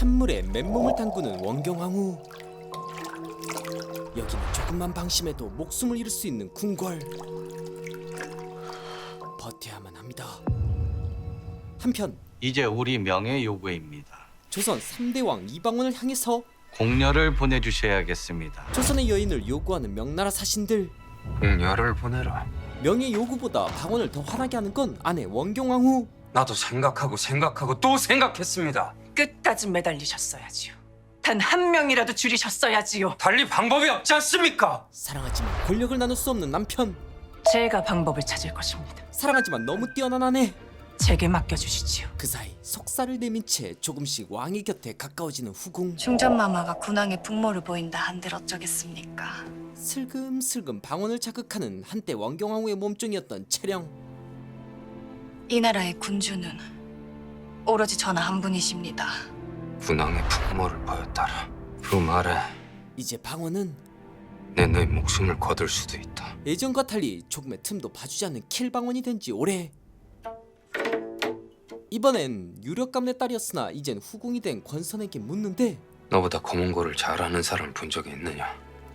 찬물에 맨몸을 담그는 원경왕후. 여기는 조금만 방심해도 목숨을 잃을 수 있는 궁궐. 버텨야만 합니다. 한편 이제 우리 명예 요구입니다. 조선 3대 왕 이방원을 향해서 공녀를 보내주셔야겠습니다. 조선의 여인을 요구하는 명나라 사신들. 공녀를 보내라. 명예 요구보다 방언을 더 화나게 하는 건 아내 원경왕후. 나도 생각하고 또 생각했습니다. 끝까지 매달리셨어야지요. 단 한 명이라도 줄이셨어야지요. 달리 방법이 없지 않습니까? 사랑하지만 권력을 나눌 수 없는 남편. 제가 방법을 찾을 것입니다. 사랑하지만 너무 뛰어난 아내. 제게 맡겨주시지요. 그 사이 속살을 내민 채 조금씩 왕의 곁에 가까워지는 후궁. 중전마마가 군왕의 풍모를 보인다 한들 어쩌겠습니까? 슬금슬금 방언을 자극하는 한때 원경왕후의 몸종이었던 채령. 이 나라의 군주는 오로지 전하 한 분이십니다. 군왕의 풍모를 보였다라. 그 말에 이제 방언은 내 너의 목숨을 거둘 수도 있다. 예전과 달리 조금의 틈도 봐주지 않는 킬 방언이 된 지 오래. 이번엔 유력감내 딸이었으나 이젠 후궁이 된 권선에게 묻는데 너보다 검은고를 잘하는 사람 본 적이 있느냐?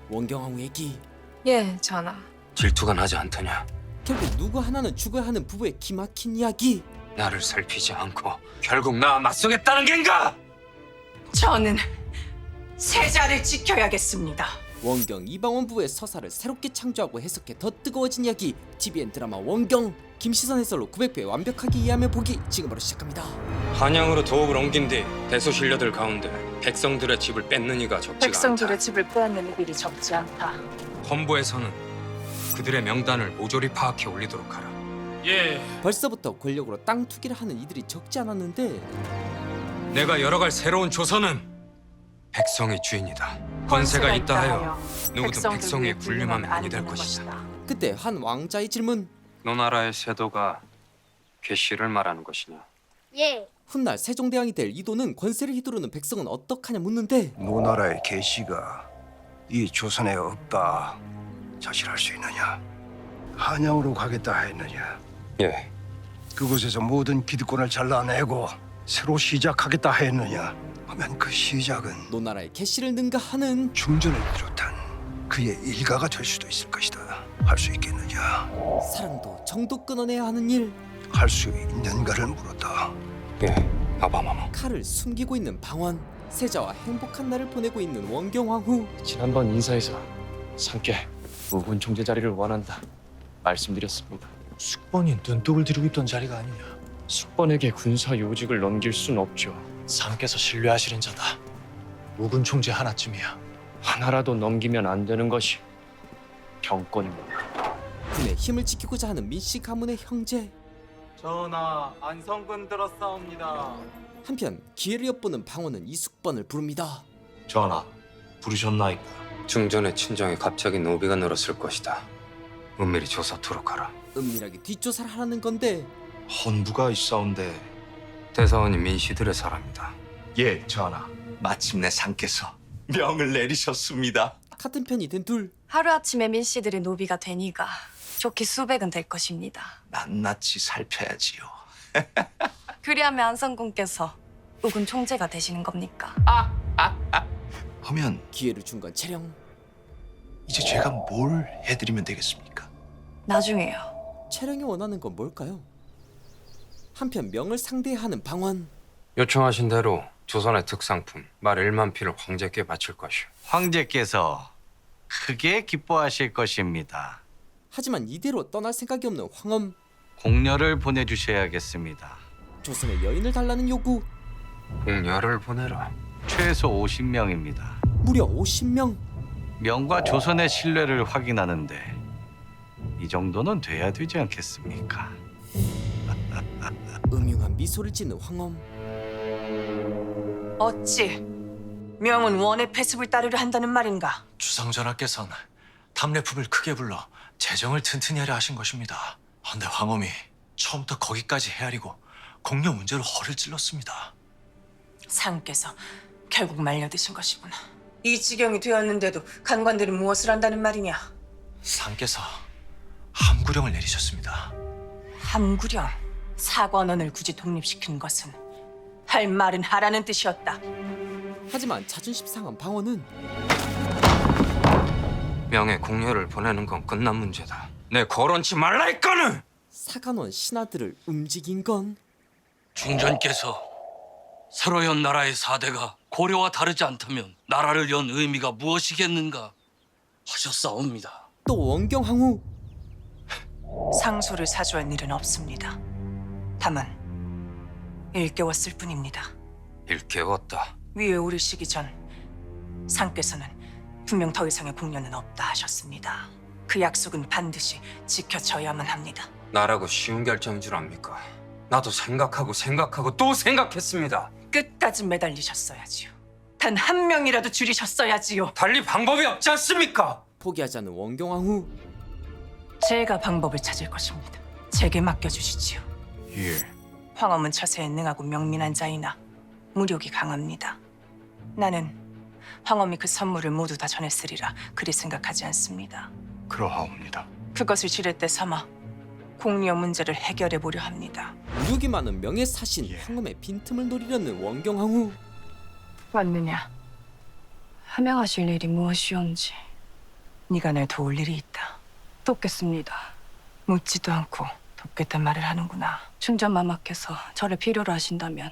원경왕후 얘기. 예, 전하. 질투가 나지 않더냐? 결국 누구 하나는 죽어야 하는 부부의 기막힌 이야기. 나를 살피지 않고 결국 나 맞서겠다는 겐가? 저는 세자를 지켜야겠습니다. 원경 이방원 부부의 서사를 새롭게 창조하고 해석해 더 뜨거워진 이야기. TVN 드라마 원경. 김시선 해설로 900배 완벽하게 이해하며 보기 지금 바로 시작합니다. 한양으로 도읍을 옮긴 뒤 대소신료들 가운데 백성들의 집을 뺏는 이가 적지가 백성들의 집을 빼앗는 일이 적지 않다. 않다. 헌부에서는 그들의 명단을 모조리 파악해 올리도록 하라. 예. 벌써부터 권력으로 땅 투기를 하는 이들이 적지 않았는데 내가 열어갈 새로운 조선은 백성이 주인이다. 권세가 있다 하여 누구든 백성에 군림하면 아니 될 것이다. 그때 한 왕자의 질문. 너 나라의 세도가 괴씨를 말하는 것이냐? 예. 훗날 세종대왕이 될 이도는 권세를 휘두르는 백성은 어떡하냐 묻는데 노나라의 계시가 이 조선에 없다 자실할 수 있느냐? 한양으로 가겠다 했느냐? 예. 그곳에서 모든 기득권을 잘라내고 새로 시작하겠다 했느냐? 하면 그 시작은 노나라의 개씨를 능가하는 중전을 비롯한 그의 일가가 될 수도 있을 것이다. 할 수 있겠느냐? 사랑도 정도 끊어내야 하는 일. 할 수 있는가를 물었다. 예. 아바마마. 칼을 숨기고 있는 방원. 세자와 행복한 날을 보내고 있는 원경왕후. 지난번 인사에서 상께 우군 총재 자리를 원한다 말씀드렸습니다. 숙번이 눈독을 들이고 있던 자리가 아니냐. 숙번에게 군사 요직을 넘길 순 없죠. 상께서 신뢰하시는 자다. 우군 총재 하나쯤이야. 하나라도 넘기면 안 되는 것이 경권입니다. 군의 힘을 지키고자 하는 민씨 가문의 형제. 전하, 안성군 들었사옵니다. 한편 기회를 엿보는 방원은 이숙번을 부릅니다. 전하, 부르셨나이까? 중전의 친정에 갑자기 노비가 늘었을 것이다. 은밀히 조사토록 하라. 은밀하게 뒷조사를 하라는 건데 헌부가 있사온데. 대사원이 민씨들의 사람이다. 예, 전하. 마침내 상께서 명을 내리셨습니다. 같은 편이 된 둘. 하루아침에 민씨들의 노비가 되니가 좋게 수백은 될 것입니다. 낱낱이 살펴야지요. 그리하면 안성군께서 우군 총재가 되시는 겁니까? 하면 기회를 준 건 채령. 이제 제가 뭘 해드리면 되겠습니까? 나중에요. 채령이 원하는 건 뭘까요? 한편 명을 상대하는 방원. 요청하신 대로 조선의 특상품 말 1만 피를 황제께 바칠 것이오. 황제께서 크게 기뻐하실 것입니다. 하지만 이대로 떠날 생각이 없는 황엄. 공녀를 보내주셔야겠습니다. 조선의 여인을 달라는 요구. 공녀를 보내라. 최소 50명입니다. 무려 50명. 명과 조선의 신뢰를 확인하는데 이 정도는 돼야 되지 않겠습니까? 음흉한 미소를 짓는 황엄. 어찌 명은 원의 패습을 따르려 한다는 말인가? 주상전하께서는 탐례품을 크게 불러 재정을 튼튼히 하려 하신 것입니다. 헌데 황엄이 처음부터 거기까지 헤아리고 공녀 문제로 허를 찔렀습니다. 상께서 결국 말려드신 것이구나. 이 지경이 되었는데도 간관들은 무엇을 한다는 말이냐? 상께서 함구령을 내리셨습니다. 함구령, 사관원을 굳이 독립시킨 것은 할 말은 하라는 뜻이었다. 하지만 자존심 상한 방어는 명예 공료를 보내는 건 끝난 문제다. 내 거론치 말라 했거늘. 사간원 신하들을 움직인 건 중전께서 새로 연 나라의 사대가 고려와 다르지 않다면 나라를 연 의미가 무엇이겠는가 하셨사옵니다. 또 원경항우. 상소를 사주할 일은 없습니다. 다만 일깨웠을 뿐입니다. 일깨웠다. 위에 오르시기 전 상께서는 분명 더 이상의 공료는 없다 하셨습니다. 그 약속은 반드시 지켜져야만 합니다. 나라고 쉬운 결정인 줄 압니까? 나도 생각하고 또 생각했습니다. 끝까지 매달리셨어야지요. 단 한 명이라도 줄이셨어야지요. 달리 방법이 없지 않습니까? 포기하지 않은 원경항우. 제가 방법을 찾을 것입니다. 제게 맡겨주시지요. 예. 황엄은 처세에 능하고 명민한 자이나 무력이 강합니다. 나는 황엄이 그 선물을 모두 다 전했으리라 그리 생각하지 않습니다. 그러하옵니다. 그것을 지렛대 삼아 공리의 문제를 해결해 보려 합니다. 무력이 많은 명예사신 황엄의 빈틈을 노리려는 원경항우. 왔느냐? 하명하실 일이 무엇이온지 네가 날 도울 일이 있다. 돕겠습니다. 묻지도 않고 돕겠단 말을 하는구나. 충전마마께서 저를 필요로 하신다면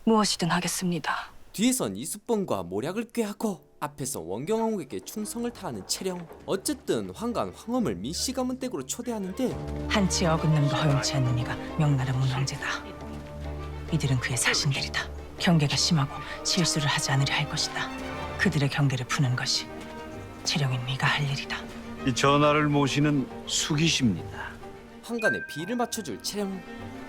무엇이든 하겠습니다. 뒤에선 이수봉과 모략을 꾀하고 앞에서 원경항우에게 충성을 다하는 채령. 어쨌든 황간 황엄을 민씨 가문 댁으로 초대하는데 한치 어긋남도 허용치 않는 이가 명나라 문왕제다. 이들은 그의 사신들이다. 경계가 심하고 실수를 하지 않으려 할 것이다. 그들의 경계를 푸는 것이 채령인 네가 할 일이다. 이 전하를 모시는 숙이십니다. 황간의 비를 맞춰줄 채령.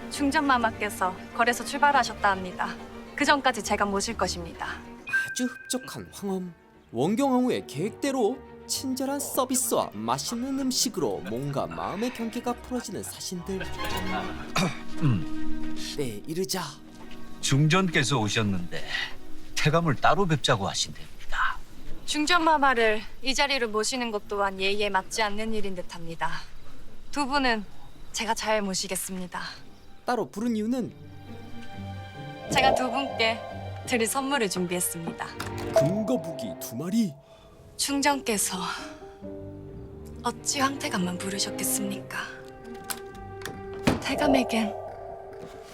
충전마마께서 거래소 출발하셨다 합니다. 그 전까지 제가 모실 것입니다. 아주 흡족한 황엄. 원경항우의 계획대로 친절한 서비스와 맛있는 음식으로 뭔가 마음의 경계가 풀어지는 사신들. 네, 이르자 중전께서 오셨는데 태감을 따로 뵙자고 하신답니다. 중전마마를 이 자리로 모시는 것 또한 예의에 맞지 않는 일인 듯합니다. 두 분은 제가 잘 모시겠습니다. 따로 부른 이유는 제가 두 분께 드릴 선물을 준비했습니다. 금거북이 2마리. 충전께서 어찌 황태감만 부르셨겠습니까? 태감에겐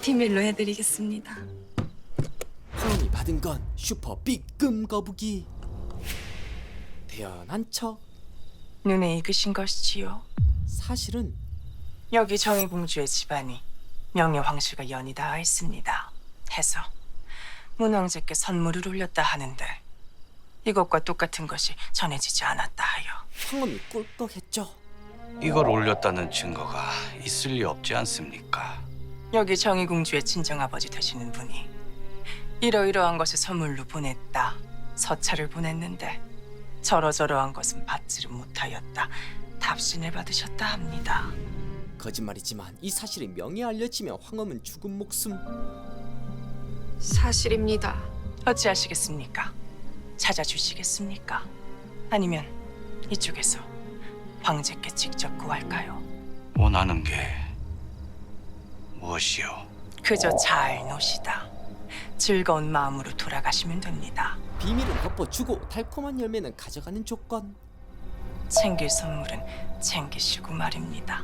비밀로 해드리겠습니다. 황엄이 받은 건 슈퍼 삐끔 거북이. 대연한 척. 눈에 익으신 것이지요. 사실은 여기 정의공주의 집안이 명예 황실과 연이 닿아 있습니다. 해서 문왕제께 선물을 올렸다 하는데 이것과 똑같은 것이 전해지지 않았다 하여 황엄이 꿀꺽했죠. 이걸 올렸다는 증거가 있을 리 없지 않습니까? 여기 정의공주의 친정아버지 되시는 분이 이러이러한 것을 선물로 보냈다 서찰을 보냈는데 저러저러한 것은 받지를 못하였다 답신을 받으셨다 합니다. 거짓말이지만 이 사실이 명예에 알려지면 황엄은 죽은 목숨. 사실입니다. 어찌하시겠습니까? 찾아주시겠습니까? 아니면 이쪽에서 황제께 직접 구할까요? 원하는 게 무엇이요? 그저 잘 노시다. 즐거운 마음으로 돌아가시면 됩니다. 비밀은 덮어주고 달콤한 열매는 가져가는 조건. 챙길 선물은 챙기시고 말입니다.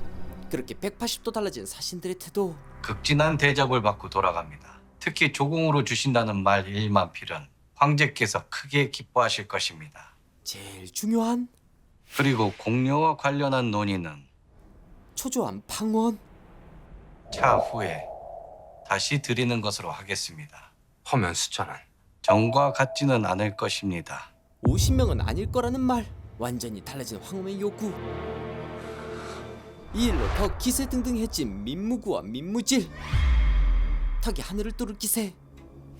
그렇게 180도 달라진 사신들의 태도. 극진한 대접을 받고 돌아갑니다. 특히 조공으로 주신다는 말 1만 필은 황제께서 크게 기뻐하실 것입니다. 제일 중요한 그리고 공료와 관련한 논의는 초조한 방언. 차후에 다시 드리는 것으로 하겠습니다. 허면 숫자는 전과 같지는 않을 것입니다. 50명은 아닐 거라는 말. 완전히 달라진 황엄의 요구. 이 일로 더 기세등등해진 민무구와 민무질. 턱이 하늘을 뚫을 기세.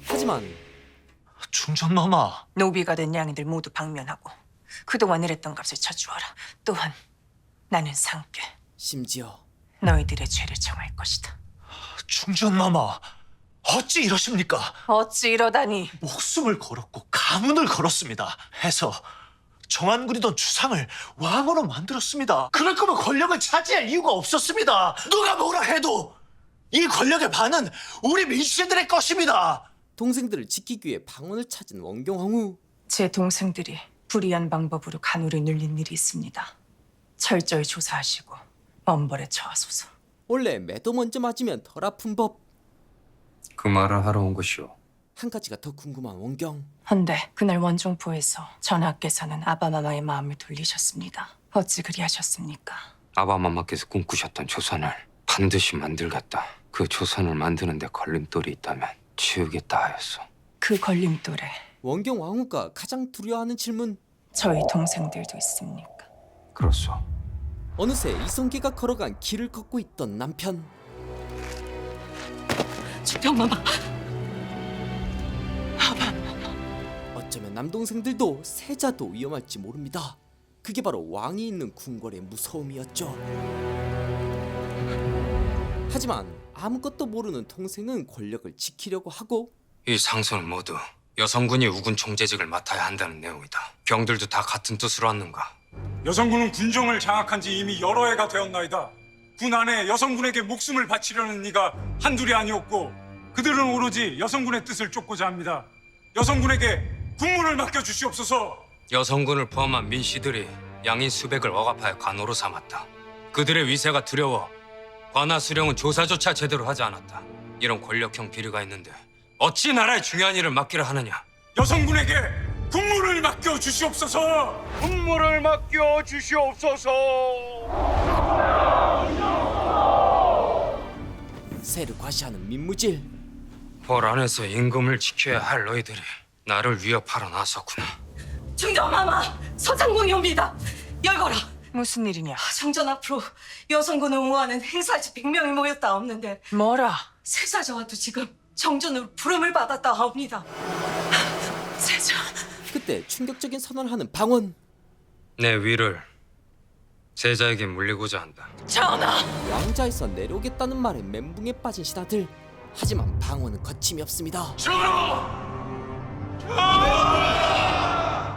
하지만 중전마마. 노비가 된 양이들 모두 방면하고 그동안 일했던 값을 쳐주어라. 또한 나는 상께 심지어 너희들의 죄를 정할 것이다. 중전마마. 어찌 이러십니까? 어찌 이러다니. 목숨을 걸었고 가문을 걸었습니다. 해서 정안 그리던 주상을 왕으로 만들었습니다. 그럴 거면 권력을 차지할 이유가 없었습니다. 누가 뭐라 해도 이 권력의 반은 우리 민씨들의 것입니다. 동생들을 지키기 위해 방언을 찾은 원경황후. 제 동생들이 불이한 방법으로 간우를 늘린 일이 있습니다. 철저히 조사하시고 엄벌에 처하소서. 원래 매도 먼저 맞으면 덜 아픈 법. 그 말을 하러 온 것이오. 한 가지가 더 궁금한 원경. 헌데 그날 원종포에서 전하께서는 아바마마의 마음을 돌리셨습니다. 어찌 그리하셨습니까? 아바마마께서 꿈꾸셨던 조선을 반드시 만들겠다. 그 조선을 만드는 데 걸림돌이 있다면 치우겠다 하였소. 그 걸림돌에 원경황후가 가장 두려워하는 질문. 저희 동생들도 있습니까? 그렇소. 어느새 이성계가 걸어간 길을 걷고 있던 남편. 주평마마. 어쩌면 남동생들도 세자도 위험할지 모릅니다. 그게 바로 왕이 있는 궁궐의 무서움이었죠. 하지만 아무것도 모르는 동생은 권력을 지키려고 하고, 이 상소는 모두 여성군이 우군 총재직을 맡아야 한다는 내용이다. 병들도 다 같은 뜻으로 왔는가? 여성군은 군정을 장악한 지 이미 여러 해가 되었나이다. 군 안에 여성군에게 목숨을 바치려는 이가 한둘이 아니었고 그들은 오로지 여성군의 뜻을 쫓고자 합니다. 여성군에게 군무를 맡겨주시옵소서. 여성군을 포함한 민씨들이 양인 수백을 억압하여 관호로 삼았다. 그들의 위세가 두려워 관하 수령은 조사조차 제대로 하지 않았다. 이런 권력형 비리가 있는데 어찌 나라의 중요한 일을 맡기려 하느냐? 여성군에게 군무를 맡겨주시옵소서. 군무를 맡겨주시옵소서. 세를 과시하는 민무질. 볼 안에서 임금을 지켜야 할 너희들이 나를 위협하러 나섰구나. 중전마마, 서장군이 옵니다. 열거라. 무슨 일이냐? 정전 앞으로 여성군을 옹호하는 행사지 100명이 모였다 없는데 뭐라? 세사자와도 지금 정전으로 부름을 받았다 하옵니다. 세자. 그때 충격적인 선언을 하는 방언. 내 위를 세자에게 물리고자 한다. 전하! 왕자에서 내려오겠다는 말에 멘붕에 빠진 신하들. 하지만 방언은 거침이 없습니다.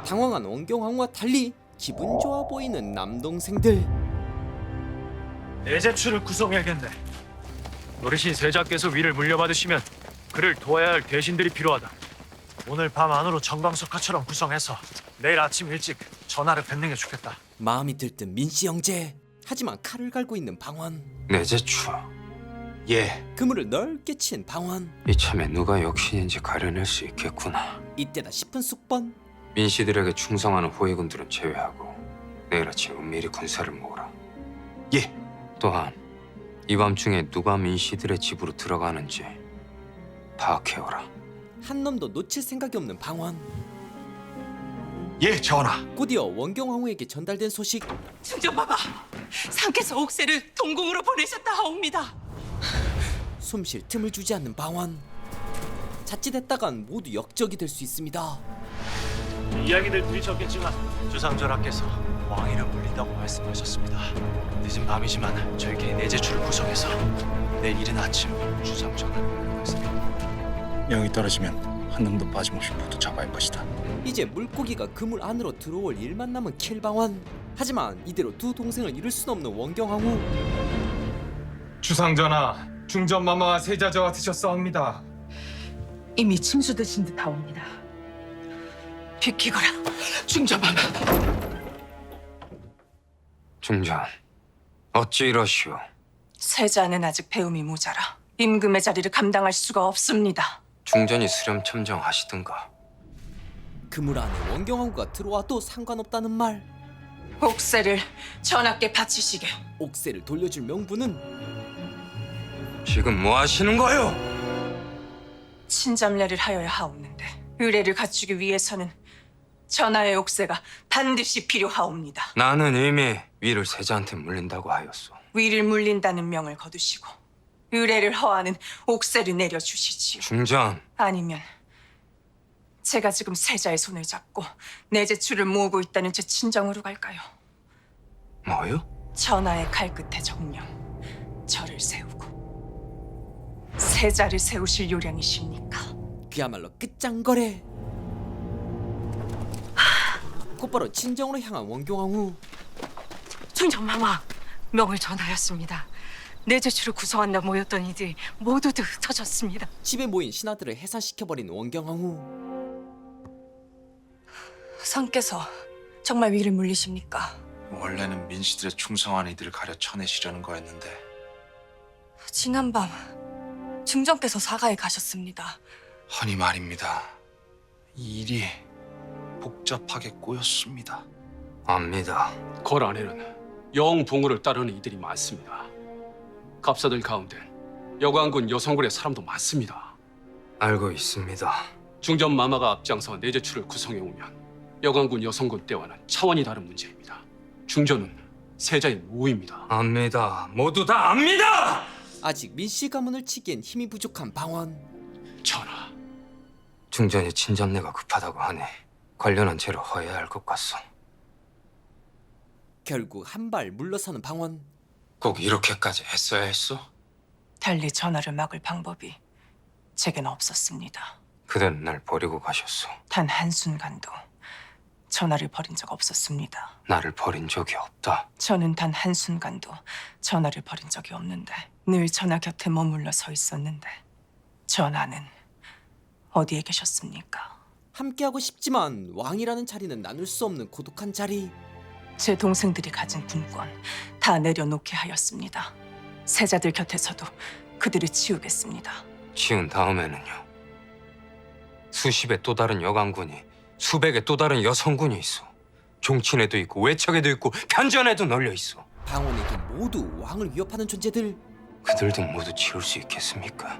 당황한 원경황후와 달리 기분 좋아 보이는 남동생들. 내제추를 구성해야겠네. 노르신 세자께서 위를 물려받으시면 그를 도와야 할 대신들이 필요하다. 오늘 밤 안으로 정광석화처럼 구성해서 내일 아침 일찍 전하를 뵙는 게 좋겠다. 마음이 들뜬 민씨 형제. 하지만 칼을 갈고 있는 방언. 내제추. 예. 그물을 넓게 친 방언. 이참에 누가 역신인지 가려낼 수 있겠구나. 이때다 싶은 숙번. 민씨들에게 충성하는 호위군들은 제외하고 내일 아침 은밀히 군사를 모으라. 예. 또한 이 밤중에 누가 민씨들의 집으로 들어가는지 파악해오라. 한 놈도 놓칠 생각이 없는 방언. 예, 전하. 곧이어 원경황후에게 전달된 소식. 중전마마, 상께서 옥새를 동궁으로 보내셨다 하옵니다. 숨 쉴 틈을 주지 않는 방언. 자칫했다간 모두 역적이 될 수 있습니다. 이야기들 들으셨겠지만 주상전하께서 왕위를 물린다고 말씀하셨습니다. 늦은 밤이지만 저에게 내제추를 구성해서 내일 이른 아침 주상전하를 뵙겠습니다. 영이 떨어지면 한 놈도 빠짐없이 모두 잡아야 할 것이다. 이제 물고기가 그물 안으로 들어올 일만 남은 킬방원. 하지만 이대로 두 동생을 잃을 순 없는 원경황후. 주상전하, 중전마마와 세자저와 드셨사옵니다. 이미 침수되신 듯 하옵니다. 비키거라, 중전마마. 중전, 어찌 이러시오? 세자는 아직 배움이 모자라 임금의 자리를 감당할 수가 없습니다. 중전이 수렴 참정하시든가. 그물 안에 원경황후가 들어와도 상관없다는 말. 옥새를 전하께 바치시게. 옥새를 돌려줄 명분은 지금 뭐 하시는 거요? 친잠례를 하여야 하옵는데 의례를 갖추기 위해서는 전하의 옥새가 반드시 필요하옵니다. 나는 이미 위를 세자한테 물린다고 하였소. 위를 물린다는 명을 거두시고 의례를 허하는 옥새를 내려주시지요. 중전. 아니면 제가 지금 세자의 손을 잡고 내제추를 모으고 있다는 제 친정으로 갈까요? 뭐요? 전하의 칼끝에 정령 저를 세우고 세자를 세우실 요량이십니까? 그야말로 끝장거래. 곧바로 친정으로 향한 원경황후. 중전마마, 명을 전하였습니다. 내 제출을 구성한다 모였던 이들이 모두들 흩어졌습니다. 집에 모인 신하들을 해산시켜버린 원경항후. 선께서 정말 위를 물리십니까? 원래는 민씨들의 충성한 이들을 가려 쳐내시려는 거였는데 지난밤 중전께서 사가에 가셨습니다. 허니 말입니다. 이 일이 복잡하게 꼬였습니다. 압니다. 궐 안에는 영붕을 따르는 이들이 많습니다. 갑사들 가운데 여관군 여성군의 사람도 많습니다. 알고 있습니다. 중전 마마가 앞장서 내제출을 구성해 오면 여관군 여성군 때와는 차원이 다른 문제입니다. 중전은 세자의 노입니다. 압니다. 모두 다 압니다. 아직 민씨 가문을 치기엔 힘이 부족한 방원. 전하, 중전이 친잡내가 급하다고 하니 관련한 죄를 허해야 할 것 같소. 결국 한 발 물러서는 방원. 꼭 이렇게까지 했어야 했소? 달리 전하를 막을 방법이 제겐 없었습니다. 그대는 날 버리고 가셨소. 단 한순간도 전하를 버린 적 없었습니다. 나를 버린 적이 없다. 저는 단 한순간도 전하를 버린 적이 없는데 늘 전하 곁에 머물러 서 있었는데 전하는 어디에 계셨습니까? 함께하고 싶지만 왕이라는 자리는 나눌 수 없는 고독한 자리. 제 동생들이 가진 군권 다 내려놓게 하였습니다. 세자들 곁에서도 그들을 치우겠습니다. 치운 다음에는요. 수십의 또 다른 여관군이 수백의 또 다른 여성군이 있어. 종친에도 있고 외척에도 있고 편전에도 널려 있어. 방원에게 모두 왕을 위협하는 존재들. 그들도 모두 치울 수 있겠습니까?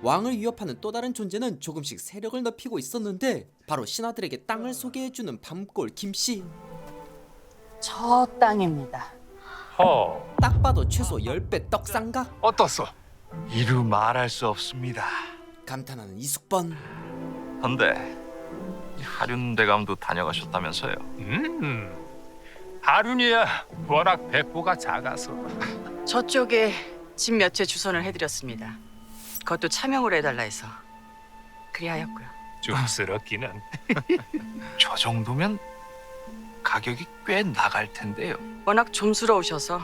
왕을 위협하는 또 다른 존재는 조금씩 세력을 넓히고 있었는데 바로 신하들에게 땅을 소개해주는 밤골 김씨. 저 땅입니다. 딱 봐도 최소 10배 떡상각. 어떻소? 이루 말할 수 없습니다. 감탄하는 이숙번. 헌데 하륜 대감도 다녀가셨다면서요? 하륜이야 워낙 배포가 작아서. 저쪽에 집 몇 채 주선을 해드렸습니다. 그것도 차명으로 해달라 해서 그리하였고요. 좀스럽기는. 저 정도면 가격이 꽤 나갈 텐데요. 워낙 좀스러우셔서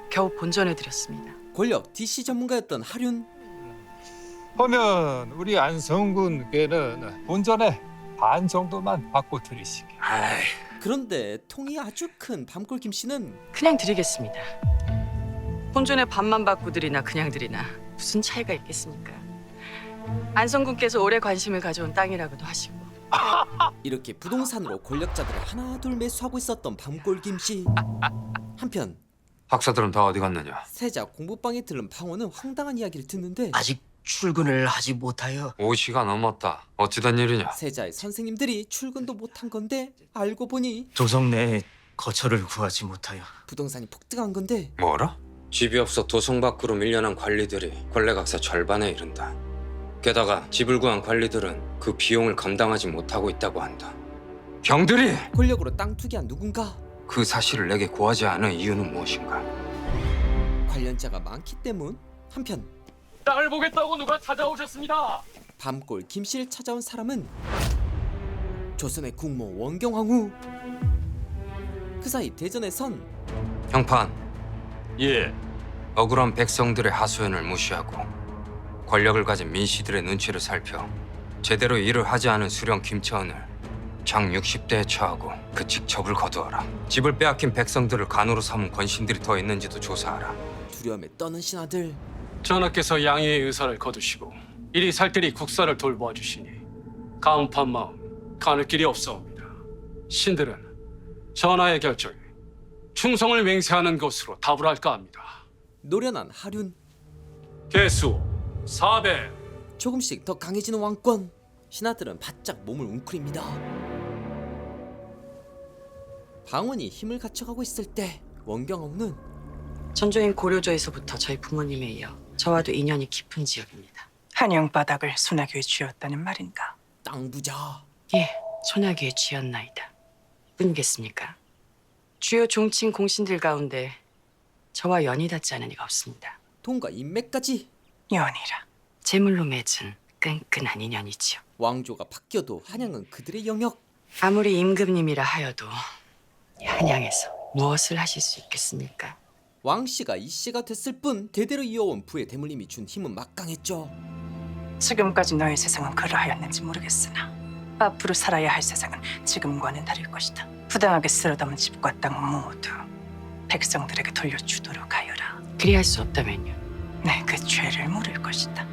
겨우 본전해드렸습니다. 권력 DC 전문가였던 하륜. 하면 우리 안성군께는 본전에 반 정도만 받고 드리시게. 그런데 통이 아주 큰 밤골 김씨는 그냥 드리겠습니다. 본전에 반만 받고 드리나 그냥 드리나 무슨 차이가 있겠습니까? 안성군께서 오래 관심을 가져온 땅이라고도 하시고. 이렇게 부동산으로 권력자들을 하나둘 매수하고 있었던 밤골 김씨. 한편 박사들은 다 어디 갔느냐? 세자 공부방에 들른 방원은 황당한 이야기를 듣는데 아직 출근을 하지 못하여 5시가 넘었다. 어찌된 일이냐? 세자의 선생님들이 출근도 못한 건데 알고 보니 도성 내에 거처를 구하지 못하여 부동산이 폭등한 건데. 뭐라? 집이 없어 도성 밖으로 밀려난 관리들이 권례각사 절반에 이른다. 게다가 집을 구한 관리들은 그 비용을 감당하지 못하고 있다고 한다. 병들이! 권력으로 땅 투기한 누군가. 그 사실을 내게 고하지 않은 이유는 무엇인가? 관련자가 많기 때문. 한편 땅을 보겠다고 누가 찾아오셨습니다. 밤골 김씨를 찾아온 사람은 조선의 국모 원경황후. 그 사이 대전에선 형판. 예. 억울한 백성들의 하소연을 무시하고 권력을 가진 민씨들의 눈치를 살펴 제대로 일을 하지 않은 수령 김처은을 장 60대에 처하고 그 직첩을 거두어라. 집을 빼앗긴 백성들을 간으로 삼은 권신들이 더 있는지도 조사하라. 두려움에 떠는 신하들. 전하께서 양해의 의사를 거두시고 이리 살뜰히 국사를 돌보아 주시니 감판 마음 가눌 길이 없사옵니다. 신들은 전하의 결정에 충성을 맹세하는 것으로 답을 할까 합니다. 노련한 하륜. 개수 4배. 조금씩 더 강해지는 왕권. 신하들은 바짝 몸을 웅크립니다. 방원이 힘을 갖춰가고 있을 때 원경옥는 전조인 고려조에서부터 저희 부모님에 이어 저와도 인연이 깊은 지역입니다. 한영 바닥을 소나기에 쥐었다는 말인가? 땅 부자. 예, 소나기에 쥐었나이다. 뿐이겠습니까? 주요 종친 공신들 가운데 저와 연이 닿지 않은 이가 없습니다. 돈과 인맥까지. 연이라. 재물로 맺은 끈끈한 인연이지요. 왕조가 바뀌어도 한양은 그들의 영역. 아무리 임금님이라 하여도 한양에서 무엇을 하실 수 있겠습니까? 왕씨가 이씨가 됐을 뿐 대대로 이어온 부의 대물림이 준 힘은 막강했죠. 지금까지 너의 세상은 그러하였는지 모르겠으나 앞으로 살아야 할 세상은 지금과는 다를 것이다. 부당하게 쓸어담은 집과 땅 모두 백성들에게 돌려주도록 하여라. 그리할 수 없다면요. 내 그 죄를 물을 것이다.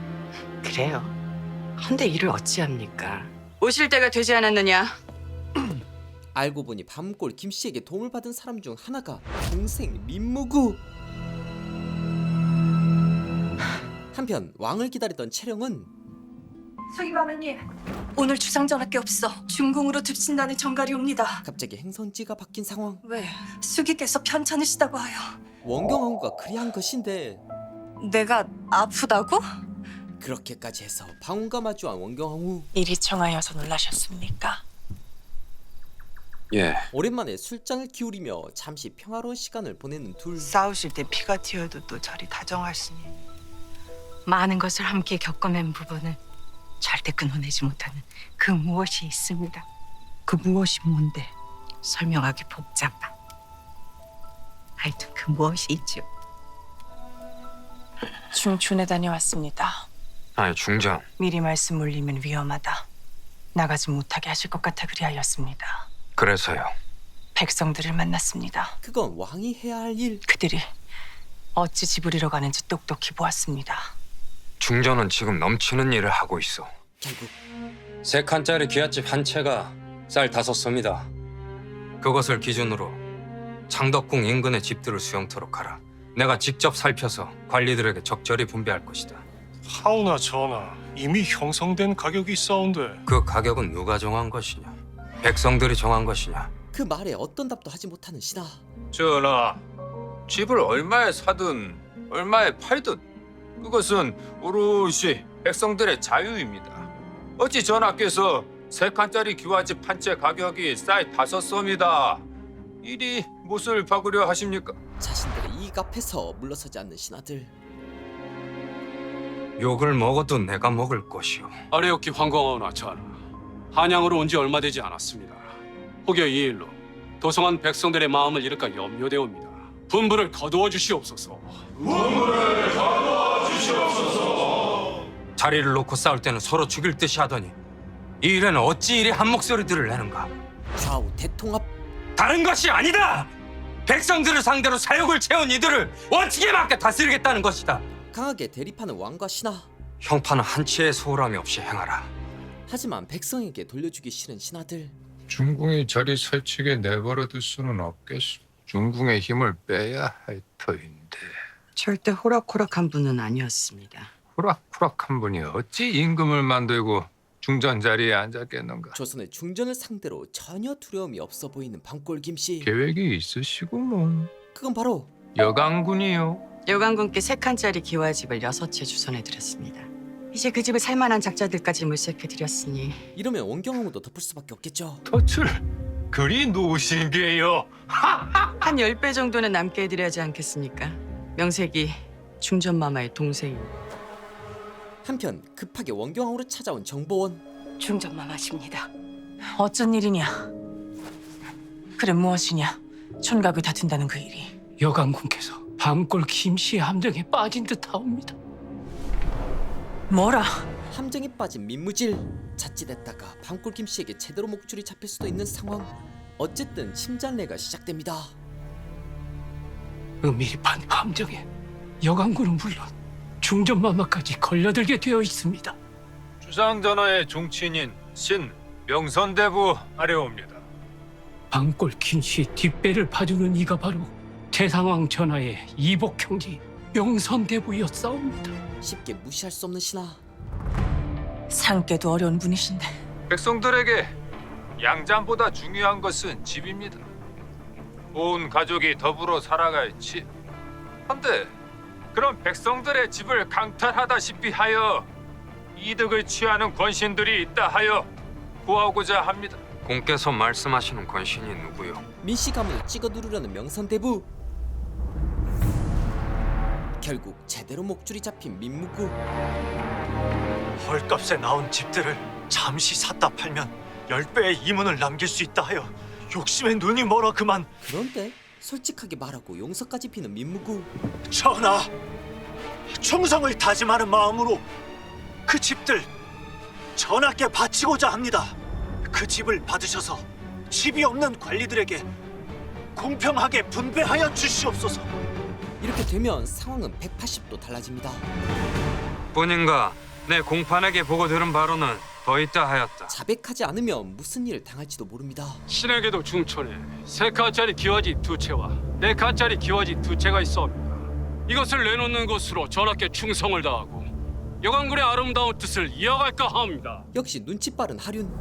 그래요. 헌데 이를 어찌합니까? 오실 때가 되지 않았느냐? 알고 보니 밤골 김씨에게 도움을 받은 사람 중 하나가 동생 민무구. 한편 왕을 기다리던 채령은 서기관님, 오늘 주상 전할 게 없어. 중궁으로 듭신다는 정갈이 옵니다. 갑자기 행선지가 바뀐 상황. 왜? 수기께서 편찮으시다고 하여. 원경왕후가 그리한 것인데 내가 아프다고? 그렇게까지 해서 방울과 마주한 원경왕후. 일이 청하여서 놀라셨습니까? 예. 오랜만에 술잔을 기울이며 잠시 평화로운 시간을 보내는 둘. 싸우실 때 피가 튀어도 또 저리 다정하시니 많은 것을 함께 겪어낸 부분은 절대 끊어내지 못하는 그 무엇이 있습니다. 그 무엇이 뭔데? 설명하기 복잡하. 하여튼 그 무엇이 있죠. 중춘에 다녀왔습니다. 아니 중전. 미리 말씀 올리면 위험하다. 나가지 못하게 하실 것 같아 그리하였습니다. 그래서요. 백성들을 만났습니다. 그건 왕이 해야 할 일. 그들이 어찌 집을 잃어가는지 똑똑히 보았습니다. 중전은 지금 넘치는 일을 하고 있어. 결국 3칸짜리 기아집 한 채가 쌀 5섬이다. 그것을 기준으로 창덕궁 인근의 집들을 수용토록 하라. 내가 직접 살펴서 관리들에게 적절히 분배할 것이다. 하오나 전하, 이미 형성된 가격이 있사온데. 그 가격은 누가 정한 것이냐? 백성들이 정한 것이냐? 그 말에 어떤 답도 하지 못하는 신하. 전하, 집을 얼마에 사든 얼마에 팔든 그것은 오롯이 백성들의 자유입니다. 어찌 전하께서 3칸짜리 기와집 한 채 가격이 쌀 5섬이다. 이리 못을 박으려 하십니까? 자신들의 이익 앞에서 물러서지 않는 신하들. 욕을 먹어도 내가 먹을 것이오. 아래옵기 황광하오나 전하, 한양으로 온 지 얼마 되지 않았습니다. 혹여 이 일로 도성한 백성들의 마음을 잃을까 염려되옵니다. 분부를 거두어 주시옵소서. 자리를 놓고 싸울 때는 서로 죽일 듯이 하더니 이 일에는 어찌 이리 한 목소리들을 내는가? 좌우 대통합. 다른 것이 아니다! 백성들을 상대로 사욕을 채운 이들을 원칙에 맞게 다스리겠다는 것이다. 강하게 대립하는 왕과 신하. 형파는 한치의 소홀함이 없이 행하라. 하지만 백성에게 돌려주기 싫은 신하들. 중궁이 저리 설치게 내버려둘 수는 없겠소. 중궁의 힘을 빼야 할 터인데. 절대 호락호락한 분은 아니었습니다. 호락호락한 분이 어찌 임금을 만들고 중전 자리에 앉았겠는가. 조선의 중전을 상대로 전혀 두려움이 없어 보이는 밤골 김씨. 계획이 있으시고 뭐. 그건 바로 여강군이요. 여강군께 3칸짜리 기와집을 6채 주선해드렸습니다. 이제 그 집을 살만한 작자들까지 물색해드렸으니 이러면 원경왕후도 덮을 수밖에 없겠죠. 덫을 그리 놓으신 게요. 한 10배 정도는 남게 해드려야지 않겠습니까? 명색이 중전마마의 동생입니다. 한편 급하게 원경왕후로 찾아온 정보원. 중전마마십니다. 어쩐 일이냐? 그래 무엇이냐? 촌각을 다툰다는 그 일이. 여강군께서 밤골 김씨의 함정에 빠진 듯하옵니다. 뭐라? 함정에 빠진 민무질. 자칫했다가 밤골 김씨에게 제대로 목줄이 잡힐 수도 있는 상황. 어쨌든 심장내가 시작됩니다. 은밀한 함정에 여강군은 물론 중전마마까지 걸려들게 되어 있습니다. 주상전하의 종친인 신 명선대부 아래옵니다. 밤골 김씨의 뒷배를 봐주는 이가 바로 태상왕 전하의 이복 형제 명선대부였사옵니다. 쉽게 무시할 수 없는 신하. 상께도 어려운 분이신데. 백성들에게 양잠보다 중요한 것은 집입니다. 온 가족이 더불어 살아갈 집. 한데 그런 백성들의 집을 강탈하다시피 하여 이득을 취하는 권신들이 있다 하여 구하고자 합니다. 공께서 말씀하시는 권신이 누구요? 민씨 가문을 찍어 누르려는 명선대부. 결국 제대로 목줄이 잡힌 민무구. 헐값에 나온 집들을 잠시 샀다 팔면 10배의 이문을 남길 수 있다 하여 욕심에 눈이 멀어 그만. 그런데 솔직하게 말하고 용서까지 비는 민무구. 전하, 충성을 다짐하는 마음으로 그 집들 전하께 바치고자 합니다. 그 집을 받으셔서 집이 없는 관리들에게 공평하게 분배하여 주시옵소서. 이렇게 되면 상황은 180도 달라집니다. 뿐인가 내 공판에게 보고 들은 바로는 더 있다 하였다. 자백하지 않으면 무슨 일을 당할지도 모릅니다. 신에게도 중천에 3칸짜리 기와집 2채와 4칸짜리 기와집 2채가 있어옵니다. 이것을 내놓는 것으로 전하께 충성을 다하고 여관군의 아름다운 뜻을 이어갈까 합니다. 역시 눈치 빠른 하륜.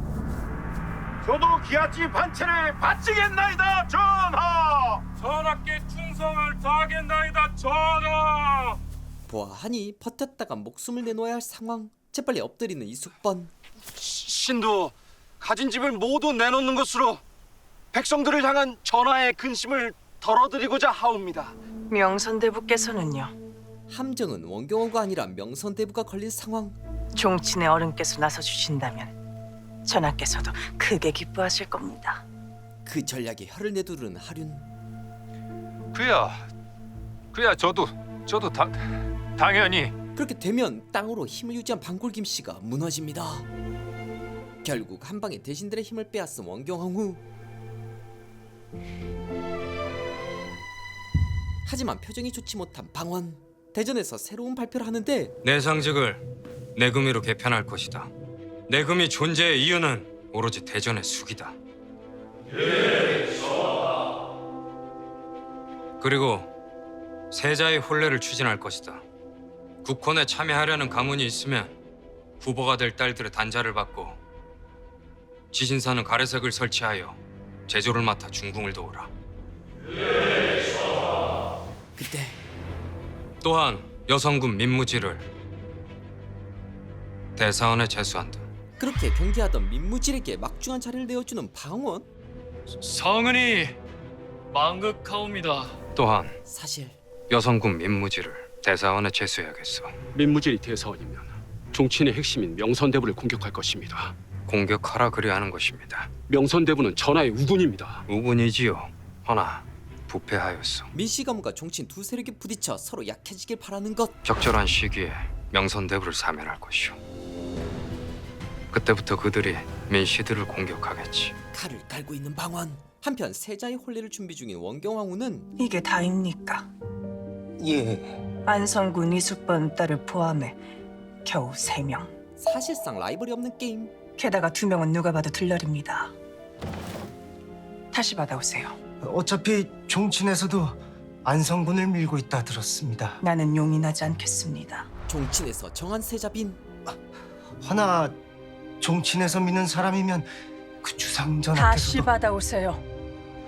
저도 기와집 한 채를 바치겠나이다, 전하. 전하께 충성을 다하겠나이다, 전하. 보아하니 버텼다가 목숨을 내놓아야 할 상황. 재빨리 엎드리는 이숙번. 신도 가진 집을 모두 내놓는 것으로 백성들을 향한 전하의 근심을 덜어드리고자 하옵니다. 명선대부께서는요? 함정은 원경호가 아니라 명선대부가 걸린 상황. 종친의 어른께서 나서 주신다면 전하께서도 크게 기뻐하실 겁니다. 그 전략에 혀를 내두르는 하륜. 그야 저도 당연히. 그렇게 되면 땅으로 힘을 유지한 방골 김씨가 무너집니다. 결국 한 방에 대신들의 힘을 빼앗은 원경황후. 하지만 표정이 좋지 못한 방원. 대전에서 새로운 발표를 하는데 내상직을 내금위로 개편할 것이다. 내금위 존재의 이유는 오로지 대전의 숙이다. 그리고 세자의 혼례를 추진할 것이다. 국헌에 참여하려는 가문이 있으면 후보가 될 딸들의 단자를 받고 지신사는 가래색을 설치하여 제조를 맡아 중궁을 도우라. 그때 또한 여성군 민무지를 대사원에 제수한다. 그렇게 경계하던 민무질에게 막중한 자리를 내어주는 방원. 성은이 망극하옵니다. 또한 사실 여성군 민무지를 대사원에 제수해야겠어. 민무질이 대사원이면 종친의 핵심인 명선대부를 공격할 것입니다. 공격하라 그리 하는 것입니다. 명선대부는 전하의 우군입니다. 우군이지요. 허나 부패하였어. 민씨 가문과 종친 두 세력이 부딪혀 서로 약해지길 바라는 것. 적절한 시기에 명선대부를 사면할 것이오. 그때부터 그들이 민씨들을 공격하겠지. 칼을 갈고 있는 방원. 한편 세자의 혼례를 준비 중인 원경황후는 이게 다입니까? 예. 안성군 이숙번 딸을 포함해 겨우 3명. 사실상 라이벌이 없는 게임. 게다가 2명은 누가 봐도 들러리입니다. 다시 받아오세요. 어차피 종친에서도 안성군을 밀고 있다 들었습니다. 나는 용인하지 않겠습니다. 종친에서 정한 세자빈. 허나 종친에서 미는 사람이면 그 주상전하께서도 다시 받아오세요.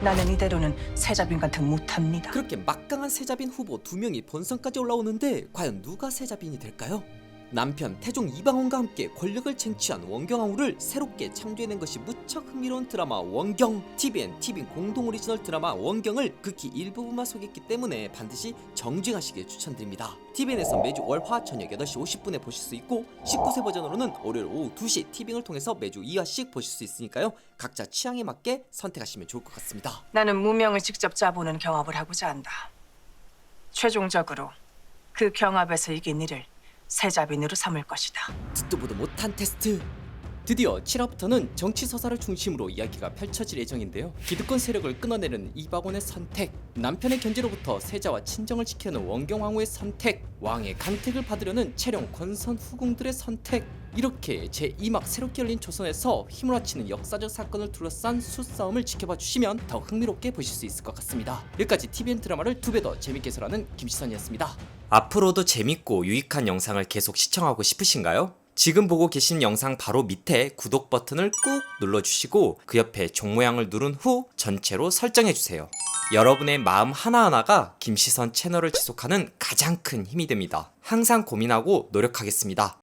나는 이대로는 세자빈 같은 못합니다. 그렇게 막강한 세자빈 후보 2명이 본선까지 올라오는데 과연 누가 세자빈이 될까요? 남편 태종 이방원과 함께 권력을 쟁취한 원경황후를 새롭게 창조해낸 것이 무척 흥미로운 드라마 원경. TVN, TVN 공동 오리지널 드라마 원경을 극히 일부분만 소개했기 때문에 반드시 정주행하시길 추천드립니다. TVN에서 매주 월, 화 저녁 8시 50분에 보실 수 있고 19세 버전으로는 월요일 오후 2시 TVN을 통해서 매주 2화씩 보실 수 있으니까요. 각자 취향에 맞게 선택하시면 좋을 것 같습니다. 나는 무명을 직접 짜보는 경합을 하고자 한다. 최종적으로 그 경합에서 이긴 이를 세자빈으로 삼을 것이다. 듣도 보도 못한 테스트. 드디어 7화부터는 정치 서사를 중심으로 이야기가 펼쳐질 예정인데요. 기득권 세력을 끊어내는 이박원의 선택, 남편의 견제로부터 세자와 친정을 지키려는 원경황후의 선택, 왕의 강택을 받으려는 채령 권선 후궁들의 선택. 이렇게 제2막 새롭게 열린 조선에서 힘을 합치는 역사적 사건을 둘러싼 수싸움을 지켜봐 주시면 더 흥미롭게 보실 수 있을 것 같습니다. 여기까지 TVN 드라마를 2배 더 재밌게 해설하는 김시선이었습니다. 앞으로도 재밌고 유익한 영상을 계속 시청하고 싶으신가요? 지금 보고 계신 영상 바로 밑에 구독 버튼을 꾹 눌러주시고 그 옆에 종 모양을 누른 후 전체로 설정해주세요. 여러분의 마음 하나하나가 김시선 채널을 지속하는 가장 큰 힘이 됩니다. 항상 고민하고 노력하겠습니다.